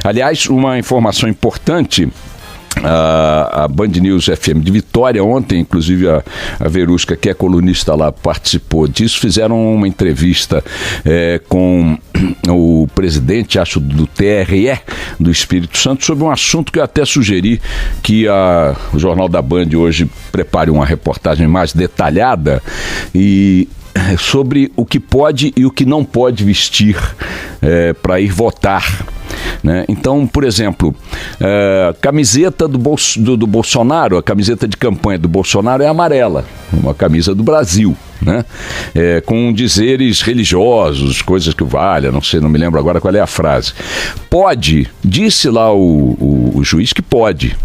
Aliás, uma informação importante. A Band News FM de Vitória ontem, inclusive a Verusca, que é colunista lá, participou disso. Fizeram uma entrevista com o presidente, acho, do TRE do Espírito Santo, sobre um assunto que eu até sugeri que o Jornal da Band hoje prepare uma reportagem mais detalhada e sobre o que pode e o que não pode vestir para ir votar. Né? Então, por exemplo, a camiseta do Bolsonaro, a camiseta de campanha do Bolsonaro é amarela, uma camisa do Brasil, né? Com dizeres religiosos, coisas que valha, não me lembro agora qual é a frase. Pode, disse lá o juiz que pode,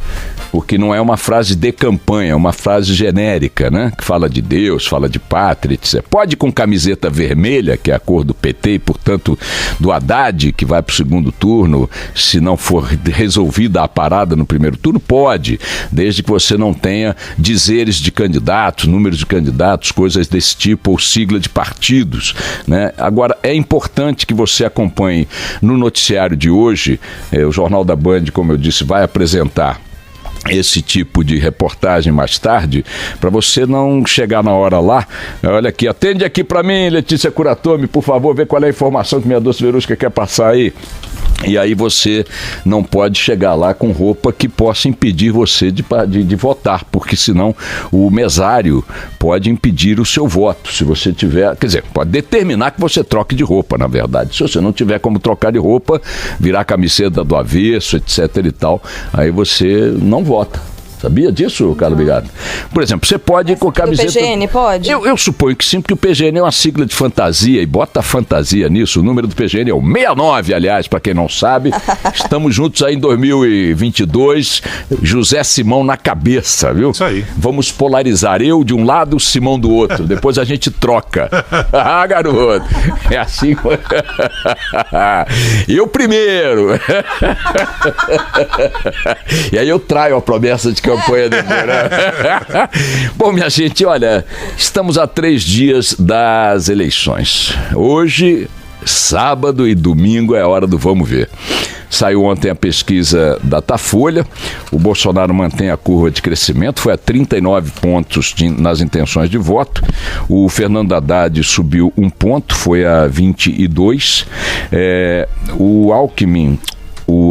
porque não é uma frase de campanha, é uma frase genérica, né? Que fala de Deus, fala de pátria, etc. Pode com camiseta vermelha, que é a cor do PT e, portanto, do Haddad, que vai para o segundo turno, se não for resolvida a parada no primeiro turno, pode, desde que você não tenha dizeres de candidatos, números de candidatos, coisas desse tipo, ou sigla de partidos, né? Agora, é importante que você acompanhe no noticiário de hoje, o Jornal da Band, como eu disse, vai apresentar esse tipo de reportagem mais tarde, para você não chegar na hora lá. Olha aqui, atende aqui para mim, Letícia Curatomi, por favor, vê qual é a informação que minha doce Verusca quer passar aí. E aí você não pode chegar lá com roupa que possa impedir você de votar, porque senão o mesário pode impedir o seu voto. Se você tiver, quer dizer, pode determinar que você troque de roupa, na verdade. Se você não tiver como trocar de roupa, virar camiseta do avesso, etc e tal, aí você não vota. Sabia disso, Carlos Bigado? Por exemplo, você pode ir com camiseta... Do PGN, pode? Eu suponho que sim, porque o PGN é uma sigla de fantasia, e bota fantasia nisso. O número do PGN é o 69, aliás, para quem não sabe. Estamos juntos aí em 2022, José Simão na cabeça, viu? Isso aí. Vamos polarizar, eu de um lado, o Simão do outro. Depois a gente troca. Ah, garoto, é assim... Eu primeiro. E aí eu traio a promessa de campanha depois, né? Bom, minha gente, olha, estamos a 3 dias das eleições. Hoje, sábado e domingo é a hora do vamos ver. Saiu ontem a pesquisa Datafolha, o Bolsonaro mantém a curva de crescimento, foi a 39 pontos nas intenções de voto, o Fernando Haddad subiu 1 ponto, foi a 22, o Alckmin,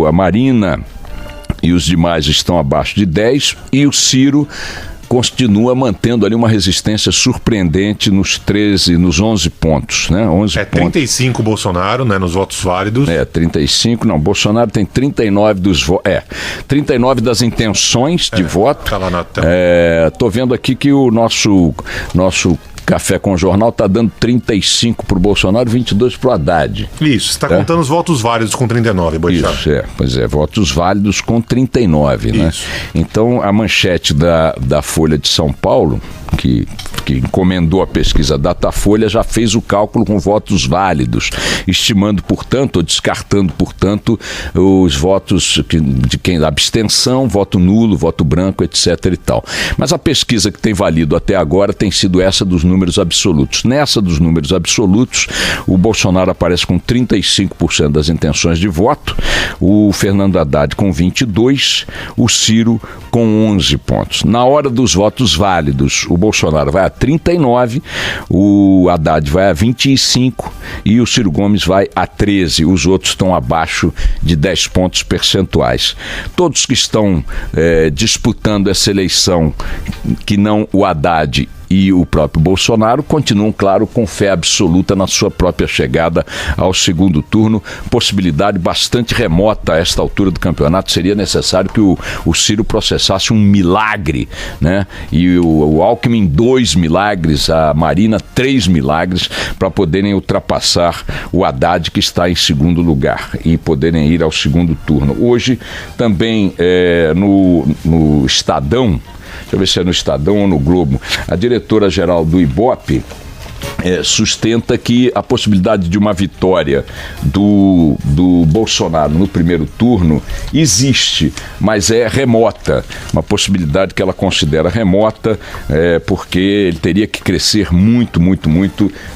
a Marina e os demais estão abaixo de 10, e o Ciro continua mantendo ali uma resistência surpreendente nos 11 pontos, né? 11 35 pontos. Bolsonaro, né, nos votos válidos. 35, não, Bolsonaro tem 39 dos votos, 39 das intenções de voto. Tá lá na tela. Tô vendo aqui que o nosso Café com o Jornal está dando 35 para o Bolsonaro, 22 para o Haddad. Isso, está contando os votos válidos com 39, Boixá. Isso, pois é, votos válidos com 39, né? Então, a manchete da Folha de São Paulo, que encomendou a pesquisa Datafolha, já fez o cálculo com votos válidos, estimando, portanto, ou descartando, portanto, os votos de quem dá abstenção, voto nulo, voto branco, etc. e tal. Mas a pesquisa que tem valido até agora tem sido essa dos números absolutos. Nessa dos números absolutos, o Bolsonaro aparece com 35% das intenções de voto, o Fernando Haddad com 22%, o Ciro com 11 pontos. Na hora dos votos válidos, o Bolsonaro vai a 39%, o Haddad vai a 25% e o Ciro Gomes vai a 13%. Os outros estão abaixo de 10 pontos percentuais. Todos que estão disputando essa eleição, que não o Haddad e o próprio Bolsonaro, continuam, claro, com fé absoluta na sua própria chegada ao segundo turno. Possibilidade bastante remota a esta altura do campeonato. Seria necessário que o Ciro processasse um milagre, né? E o Alckmin 2 milagres, a Marina 3 milagres, para poderem ultrapassar o Haddad, que está em segundo lugar, e poderem ir ao segundo turno. Hoje também no Estadão, deixa eu ver se é no Estadão ou no Globo, a diretora-geral do Ibope, sustenta que a possibilidade de uma vitória do Bolsonaro no primeiro turno existe, mas é remota, uma possibilidade que ela considera remota, porque ele teria que crescer muito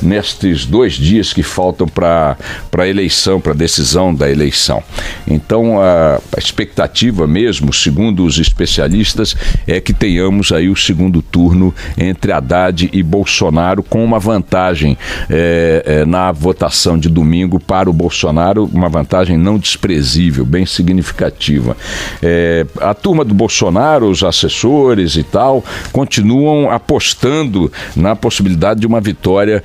nestes 2 dias que faltam para a eleição, para a decisão da eleição. Então a expectativa mesmo, segundo os especialistas, é que tenhamos aí o segundo turno entre Haddad e Bolsonaro, com uma vantagem na votação de domingo para o Bolsonaro, uma vantagem não desprezível, bem significativa. A turma do Bolsonaro, os assessores e tal, continuam apostando na possibilidade de uma vitória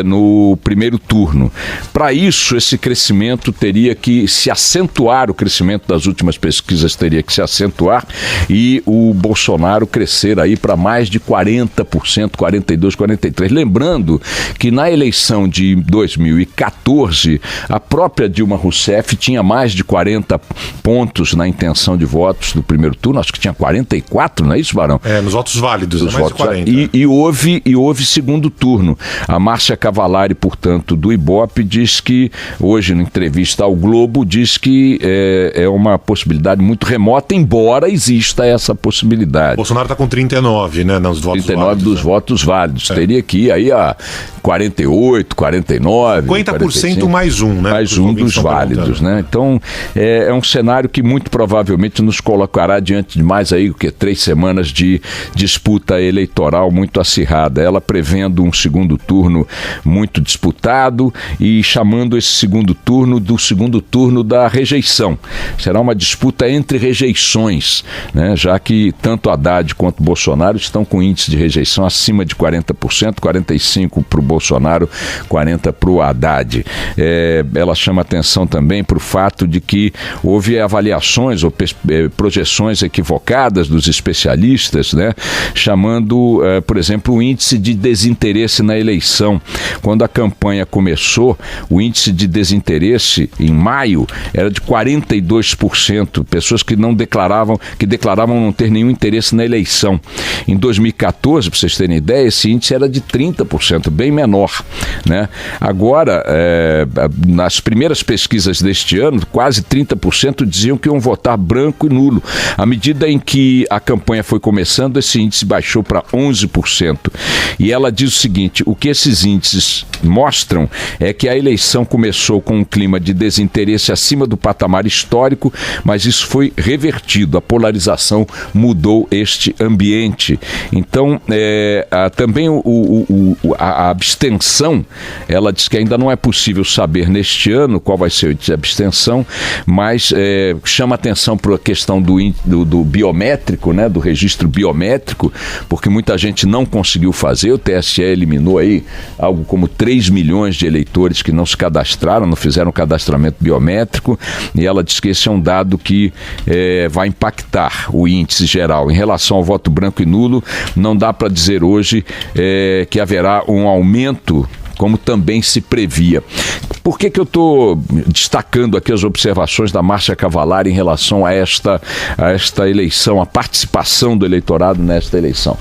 no primeiro turno. Para isso, esse crescimento teria que se acentuar, o crescimento das últimas pesquisas teria que se acentuar e o Bolsonaro crescer aí para mais de 40%, 42%, 43%. Lembrando que na eleição de 2014, a própria Dilma Rousseff tinha mais de 40 pontos na intenção de votos do primeiro turno, acho que tinha 44, não é isso, Barão? Nos votos válidos, mais votos, de 40. E houve segundo turno. A Márcia Cavallari, portanto, do Ibope, diz que, hoje, na entrevista ao Globo, diz que é uma possibilidade muito remota, embora exista essa possibilidade. Bolsonaro está com 39, né, nos votos 39 válidos. Dos votos válidos. Teria que ir aí a 48, 49... 50% 45, mais um, né? Mais um dos válidos, né? Então, é um cenário que muito provavelmente nos colocará diante de mais aí, 3 semanas de disputa eleitoral muito acirrada. Ela prevendo um segundo turno muito disputado e chamando esse segundo turno do segundo turno da rejeição. Será uma disputa entre rejeições, né? Já que tanto Haddad quanto Bolsonaro estão com índice de rejeição acima de 40%, 45% para o Bolsonaro, 40% para o Haddad. Ela chama atenção também para o fato de que houve avaliações ou projeções equivocadas dos especialistas, né? Chamando, por exemplo, o índice de desinteresse na eleição. Quando a campanha começou, o índice de desinteresse em maio era de 42%, pessoas que declaravam não ter nenhum interesse na eleição. Em 2014, para vocês terem ideia, esse índice era de 30%, bem menor, né? Agora, nas primeiras pesquisas deste ano, quase 30% diziam que iam votar branco e nulo. À medida em que a campanha foi começando, esse índice baixou para 11%. E ela diz o seguinte: o que esses índices mostram é que a eleição começou com um clima de desinteresse acima do patamar histórico, mas isso foi revertido, a polarização mudou este ambiente. Então, também a abstenção, ela diz que ainda não é possível saber neste ano qual vai ser o índice de abstenção, mas chama atenção para a questão do biométrico, né, do registro biométrico, porque muita gente não conseguiu fazer. O TSE eliminou aí algo como 3 milhões de eleitores que não se cadastraram, não fizeram cadastramento biométrico, e ela diz que esse é um dado que vai impactar o índice geral. Em relação ao voto branco e nulo, não dá para dizer hoje que haverá um aumento, como também se previa. Por que eu estou destacando aqui as observações da Márcia Cavallari em relação a esta eleição, a participação do eleitorado nesta eleição?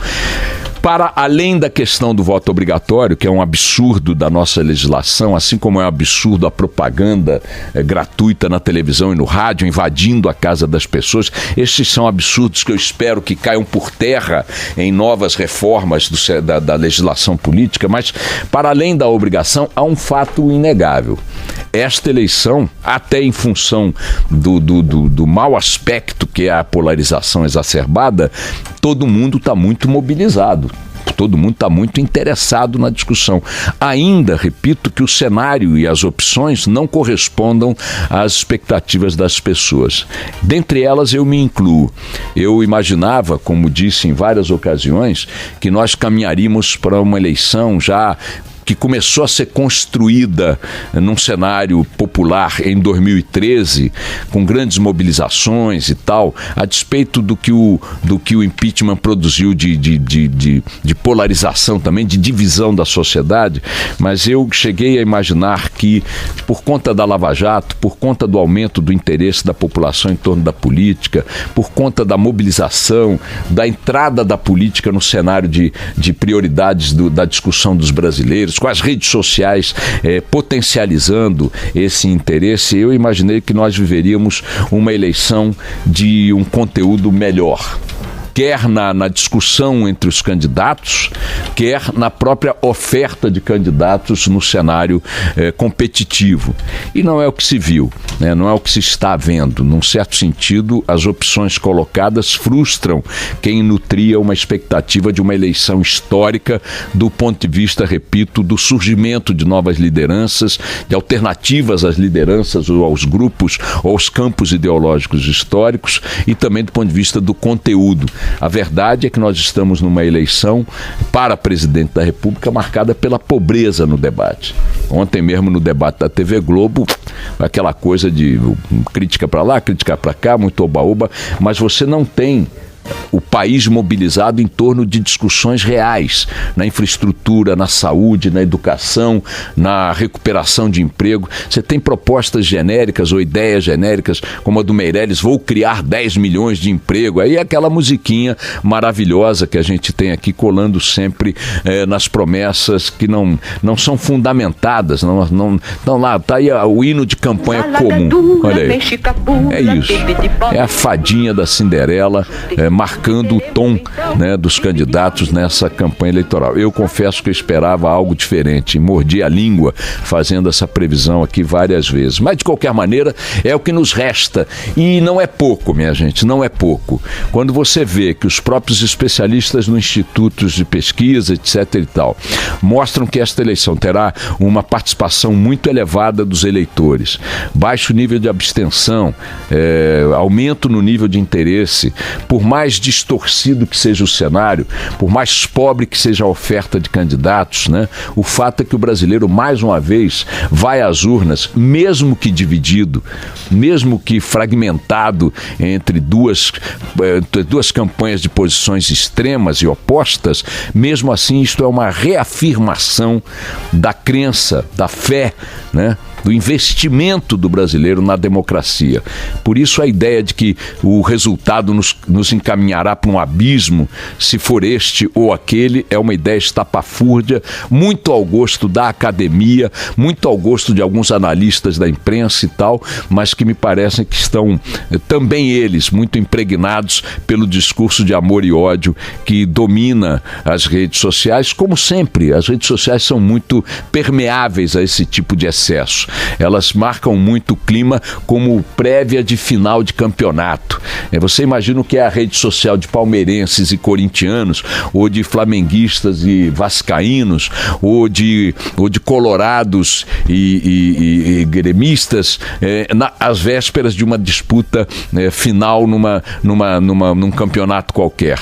Para além da questão do voto obrigatório, que é um absurdo da nossa legislação, assim como é um absurdo a propaganda gratuita na televisão e no rádio, invadindo a casa das pessoas, estes são absurdos que eu espero que caiam por terra em novas reformas da legislação política, mas para além da obrigação, há um fato inegável. Esta eleição, até em função do mau aspecto que é a polarização exacerbada, todo mundo está muito mobilizado. Todo mundo está muito interessado na discussão. Ainda, repito, que o cenário e as opções não correspondam às expectativas das pessoas. Dentre elas, eu me incluo. Eu imaginava, como disse em várias ocasiões, que nós caminharíamos para uma eleição já que começou a ser construída num cenário popular em 2013, com grandes mobilizações e tal, a despeito do que o impeachment produziu de polarização também, de divisão da sociedade. Mas eu cheguei a imaginar que, por conta da Lava Jato, por conta do aumento do interesse da população em torno da política, por conta da mobilização, da entrada da política no cenário de prioridades da discussão dos brasileiros, vezes, com as redes sociais potencializando esse interesse, eu imaginei que nós viveríamos uma eleição de um conteúdo melhor. Quer na discussão entre os candidatos, quer na própria oferta de candidatos no cenário competitivo. E não é o que se viu, né? Não é o que se está vendo. Num certo sentido, as opções colocadas frustram quem nutria uma expectativa de uma eleição histórica do ponto de vista, repito, do surgimento de novas lideranças, de alternativas às lideranças ou aos grupos ou aos campos ideológicos históricos e também do ponto de vista do conteúdo. A verdade é que nós estamos numa eleição para presidente da República marcada pela pobreza no debate. Ontem mesmo no debate da TV Globo, aquela coisa de crítica para lá, crítica para cá, muito oba-oba, mas você não tem o país mobilizado em torno de discussões reais, na infraestrutura, na saúde, na educação, na recuperação de emprego. Você tem propostas genéricas ou ideias genéricas, como a do Meirelles, vou criar 10 milhões de emprego. Aí é aquela musiquinha maravilhosa que a gente tem aqui colando sempre nas promessas que não são fundamentadas, não lá, tá aí o hino de campanha comum. Olha aí, é isso, é a fadinha da Cinderela, marcando o tom, né, dos candidatos nessa campanha eleitoral. Eu confesso que eu esperava algo diferente, mordi a língua fazendo essa previsão aqui várias vezes, mas de qualquer maneira é o que nos resta e não é pouco, minha gente, não é pouco. Quando você vê que os próprios especialistas no institutos de pesquisa, etc e tal, mostram que esta eleição terá uma participação muito elevada dos eleitores, baixo nível de abstenção, aumento no nível de interesse, por mais distorcido que seja o cenário, por mais pobre que seja a oferta de candidatos, né? O fato é que o brasileiro, mais uma vez, vai às urnas, mesmo que dividido, mesmo que fragmentado entre duas campanhas de posições extremas e opostas, mesmo assim isto é uma reafirmação da crença, da fé, né? Do investimento do brasileiro na democracia. Por isso a ideia de que o resultado nos encaminhará para um abismo, se for este ou aquele, é uma ideia estapafúrdia, muito ao gosto da academia, muito ao gosto de alguns analistas da imprensa e tal, mas que me parecem que estão também eles muito impregnados pelo discurso de amor e ódio que domina as redes sociais. Como sempre, as redes sociais são muito permeáveis a esse tipo de excesso. Elas marcam muito o clima como prévia de final de campeonato. Você imagina o que é a rede social de palmeirenses e corintianos, ou de flamenguistas e vascaínos, ou de colorados e gremistas, às vésperas de uma disputa final num campeonato qualquer.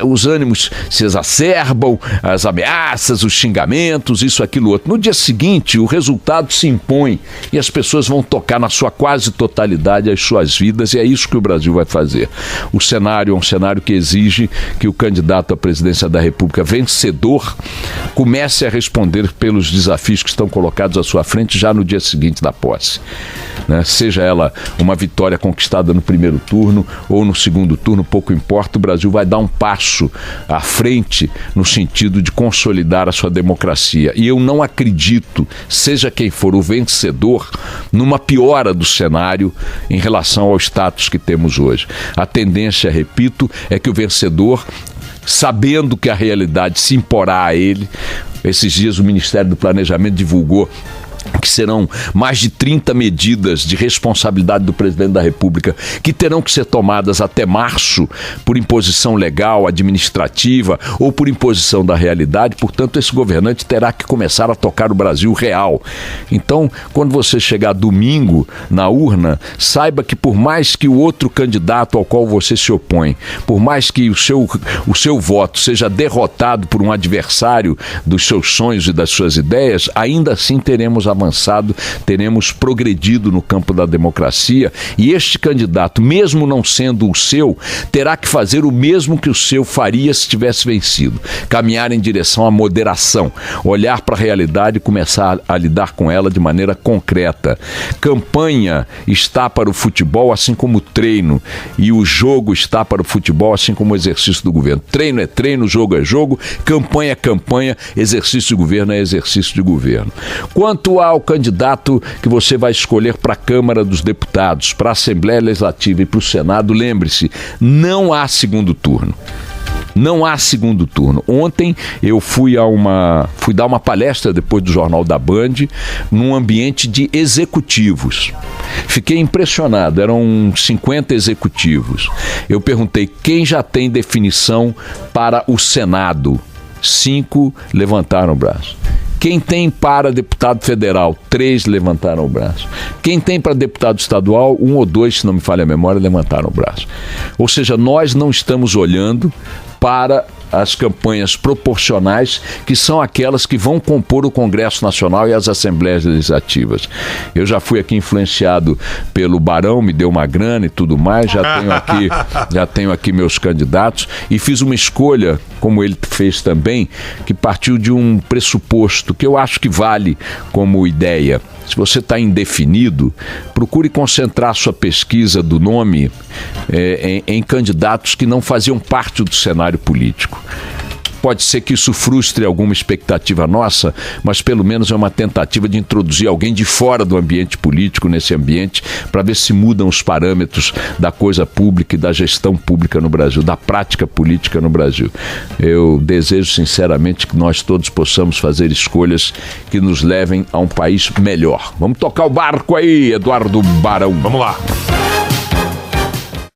Os ânimos se exacerbam, as ameaças, os xingamentos, isso, aquilo, outro. No dia seguinte, o resultado se impõe e as pessoas vão tocar na sua quase totalidade as suas vidas, e é isso que o Brasil vai fazer. O cenário é um cenário que exige que o candidato à presidência da República vencedor comece a responder pelos desafios que estão colocados à sua frente já no dia seguinte da posse, né? Seja ela uma vitória conquistada no primeiro turno ou no segundo turno, pouco importa, o Brasil vai dar um passo à frente no sentido de consolidar a sua democracia. E eu não acredito, seja quem for o vencedor, numa piora do cenário em relação ao status que temos hoje. A tendência, repito, é que o vencedor, sabendo que a realidade se imporá a ele, esses dias o Ministério do Planejamento divulgou que serão mais de 30 medidas de responsabilidade do presidente da República que terão que ser tomadas até março por imposição legal, administrativa ou por imposição da realidade. Portanto, esse governante terá que começar a tocar o Brasil real. Então, quando você chegar domingo na urna, saiba que por mais que o outro candidato ao qual você se opõe, por mais que o seu voto seja derrotado por um adversário dos seus sonhos e das suas ideias, ainda assim teremos a avançado, teremos progredido no campo da democracia, e este candidato, mesmo não sendo o seu, terá que fazer o mesmo que o seu faria se tivesse vencido. Caminhar em direção à moderação, olhar para a realidade e começar a lidar com ela de maneira concreta. Campanha está para o futebol, assim como o treino, e o jogo está para o futebol, assim como o exercício do governo. Treino é treino, jogo é jogo, campanha é campanha, exercício de governo é exercício de governo. Quanto ao candidato que você vai escolher para a Câmara dos Deputados, para a Assembleia Legislativa e para o Senado, lembre-se, não há segundo turno. Não há segundo turno. Ontem eu fui dar uma palestra depois do Jornal da Band, num ambiente de executivos. Fiquei impressionado, eram 50 executivos. Eu perguntei quem já tem definição para o Senado. 5 levantaram o braço. Quem tem para deputado federal? 3 levantaram o braço. Quem tem para deputado estadual? 1 ou 2, se não me falha a memória, levantaram o braço. Ou seja, nós não estamos olhando para as campanhas proporcionais, que são aquelas que vão compor o Congresso Nacional e as Assembleias Legislativas. Eu já fui aqui influenciado pelo Barão, me deu uma grana e tudo mais, já tenho aqui meus candidatos, e fiz uma escolha, como ele fez também, que partiu de um pressuposto que eu acho que vale como ideia. Se você está indefinido, procure concentrar sua pesquisa do nome em candidatos que não faziam parte do cenário político. Pode ser que isso frustre alguma expectativa nossa, mas pelo menos é uma tentativa de introduzir alguém de fora do ambiente político nesse ambiente, para ver se mudam os parâmetros da coisa pública e da gestão pública no Brasil, da prática política no Brasil. Eu desejo sinceramente que nós todos possamos fazer escolhas que nos levem a um país melhor. Vamos tocar o barco aí, Eduardo Barão. Vamos lá.